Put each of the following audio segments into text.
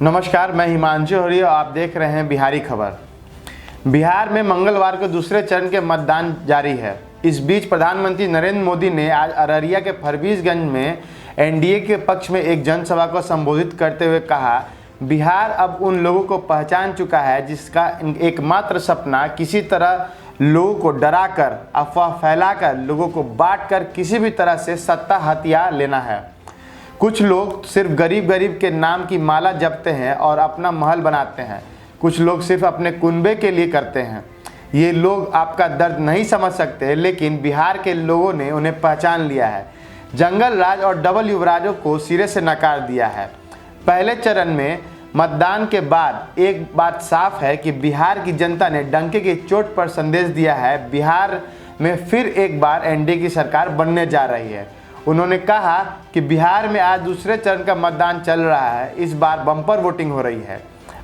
नमस्कार, मैं हिमांशु हरी और आप देख रहे हैं बिहारी खबर। बिहार में मंगलवार को दूसरे चरण के मतदान जारी है। इस बीच प्रधानमंत्री नरेंद्र मोदी ने आज अररिया के फरबिसगंज में एनडीए के पक्ष में एक जनसभा को संबोधित करते हुए कहा, बिहार अब उन लोगों को पहचान चुका है जिसका एकमात्र सपना किसी तरह लोगों को डराकर, अफवाह फैलाकर, लोगों को बांटकर किसी भी तरह से सत्ता हथिया लेना है। कुछ लोग सिर्फ गरीब के नाम की माला जपते हैं और अपना महल बनाते हैं। कुछ लोग सिर्फ अपने कुनबे के लिए करते हैं। ये लोग आपका दर्द नहीं समझ सकते, लेकिन बिहार के लोगों ने उन्हें पहचान लिया है। जंगल राज और डबल युवराजों को सिरे से नकार दिया है। पहले चरण में मतदान के बाद एक बात साफ है कि बिहार की जनता ने डंके की चोट पर संदेश दिया है, बिहार में फिर एक बार एनडीए की सरकार बनने जा रही है। उन्होंने कहा कि बिहार में आज दूसरे चरण का मतदान चल रहा है। इस बार बम्पर वोटिंग हो रही है।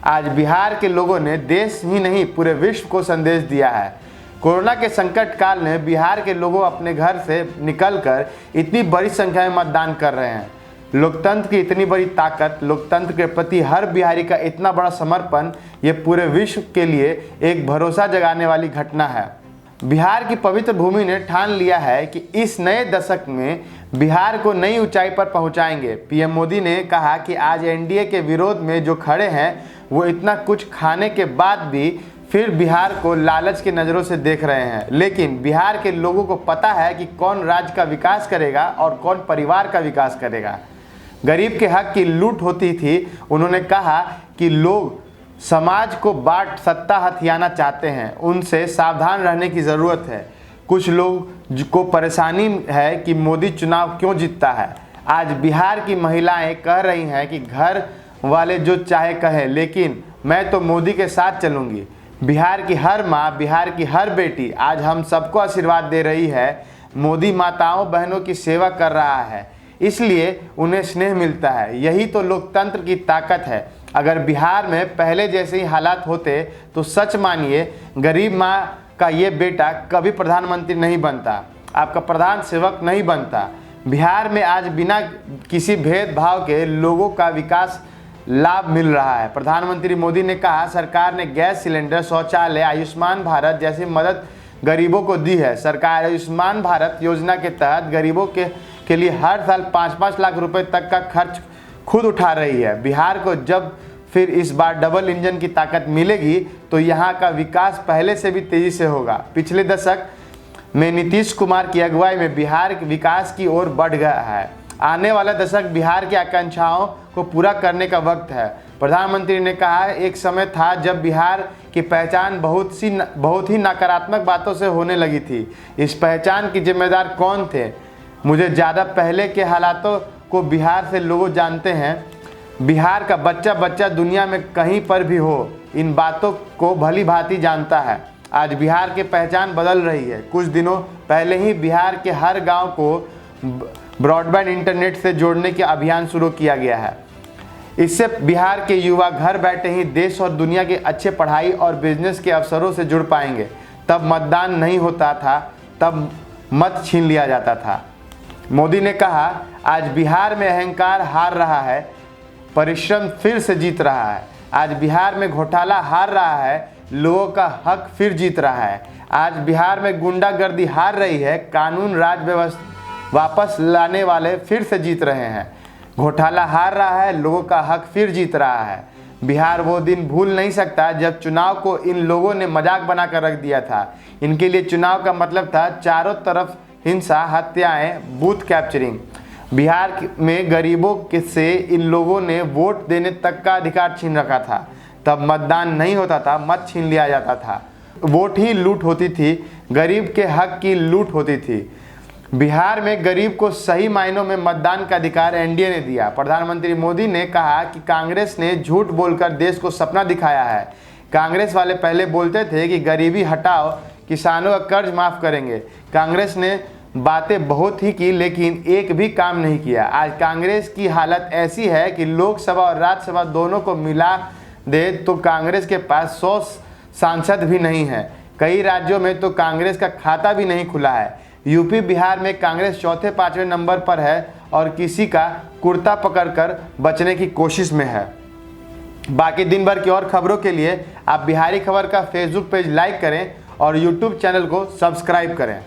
आज बिहार के लोगों ने देश ही नहीं पूरे विश्व को संदेश दिया है। कोरोना के संकट काल में बिहार के लोगों अपने घर से निकलकर इतनी बड़ी संख्या में मतदान कर रहे हैं। लोकतंत्र की इतनी बड़ी ताकत, लोकतंत्र के प्रति हर बिहारी का इतना बड़ा समर्पण, ये पूरे विश्व के लिए एक भरोसा जगाने वाली घटना है। बिहार की पवित्र भूमि ने ठान लिया है कि इस नए दशक में बिहार को नई ऊंचाई पर पहुंचाएंगे। पीएम मोदी ने कहा कि आज एनडीए के विरोध में जो खड़े हैं वो इतना कुछ खाने के बाद भी फिर बिहार को लालच की नज़रों से देख रहे हैं, लेकिन बिहार के लोगों को पता है कि कौन राज्य का विकास करेगा और कौन परिवार का विकास करेगा। गरीब के हक की लूट होती थी। उन्होंने कहा कि लोग समाज को बांट सत्ता हथियाना चाहते हैं, उनसे सावधान रहने की ज़रूरत है। कुछ लोग को परेशानी है कि मोदी चुनाव क्यों जीतता है। आज बिहार की महिलाएं कह रही हैं कि घर वाले जो चाहे कहें, लेकिन मैं तो मोदी के साथ चलूंगी। बिहार की हर माँ, बिहार की हर बेटी आज हम सबको आशीर्वाद दे रही है। मोदी माताओं बहनों की सेवा कर रहा है, इसलिए उन्हें स्नेह मिलता है। यही तो लोकतंत्र की ताकत है। अगर बिहार में पहले जैसे ही हालात होते तो सच मानिए गरीब माँ का ये बेटा कभी प्रधानमंत्री नहीं बनता, आपका प्रधान सेवक नहीं बनता। बिहार में आज बिना किसी भेदभाव के लोगों का विकास लाभ मिल रहा है। प्रधानमंत्री मोदी ने कहा, सरकार ने गैस सिलेंडर, शौचालय, आयुष्मान भारत जैसी मदद गरीबों को दी है। सरकार आयुष्मान भारत योजना के तहत गरीबों के लिए हर साल 5-5 लाख रुपए तक का खर्च खुद उठा रही है। बिहार को जब फिर इस बार डबल इंजन की ताकत मिलेगी तो यहाँ का विकास पहले से भी तेजी से होगा। पिछले दशक में नीतीश कुमार की अगुवाई में बिहार विकास की ओर बढ़ गया है। आने वाला दशक बिहार की आकांक्षाओं को पूरा करने का वक्त है। प्रधानमंत्री ने कहा, एक समय था जब बिहार की पहचान बहुत ही नकारात्मक बातों से होने लगी थी। इस पहचान की जिम्मेदार कौन थे? मुझे ज़्यादा पहले के हालातों को बिहार से लोग जानते हैं। बिहार का बच्चा दुनिया में कहीं पर भी हो, इन बातों को भली भांति जानता है। आज बिहार की पहचान बदल रही है। कुछ दिनों पहले ही बिहार के हर गांव को ब्रॉडबैंड इंटरनेट से जोड़ने के अभियान शुरू किया गया है। इससे बिहार के युवा घर बैठे ही देश और दुनिया के अच्छे पढ़ाई और बिजनेस के अवसरों से जुड़ पाएंगे। तब मतदान नहीं होता था, तब मत छीन लिया जाता था। मोदी ने कहा, आज बिहार में अहंकार हार रहा है, परिश्रम फिर से जीत रहा है। आज बिहार में घोटाला हार रहा है, लोगों का हक फिर जीत रहा है। आज बिहार में गुंडागर्दी हार रही है, कानून राज व्यवस्था वापस लाने वाले फिर से जीत रहे हैं। घोटाला हार रहा है, लोगों का हक फिर जीत रहा है। बिहार वो दिन भूल नहीं सकता जब चुनाव को इन लोगों ने मजाक बनाकर रख दिया था। इनके लिए चुनाव का मतलब था चारों तरफ हिंसा, हत्याएं, बूथ कैप्चरिंग। बिहार में गरीबों से इन लोगों ने वोट देने तक का अधिकार छीन रखा था। तब मतदान नहीं होता था, मत छीन लिया जाता था। वोट ही लूट होती थी, गरीब के हक की लूट होती थी। बिहार में गरीब को सही मायनों में मतदान का अधिकार एनडीए ने दिया। प्रधानमंत्री मोदी ने कहा कि कांग्रेस ने झूठ बोलकर देश को सपना दिखाया है। कांग्रेस वाले पहले बोलते थे कि गरीबी हटाओ, किसानों का कर्ज माफ करेंगे। कांग्रेस ने बातें बहुत ही की, लेकिन एक भी काम नहीं किया। आज कांग्रेस की हालत ऐसी है कि लोकसभा और राज्यसभा दोनों को मिला दे तो कांग्रेस के पास 100 सांसद भी नहीं है। कई राज्यों में तो कांग्रेस का खाता भी नहीं खुला है। यूपी बिहार में कांग्रेस चौथे 5वें नंबर पर है और किसी का कुर्ता पकड़कर बचने की कोशिश में है। बाकी दिन भर की और खबरों के लिए आप बिहारी खबर का फेसबुक पेज लाइक करें और यूट्यूब चैनल को सब्सक्राइब करें।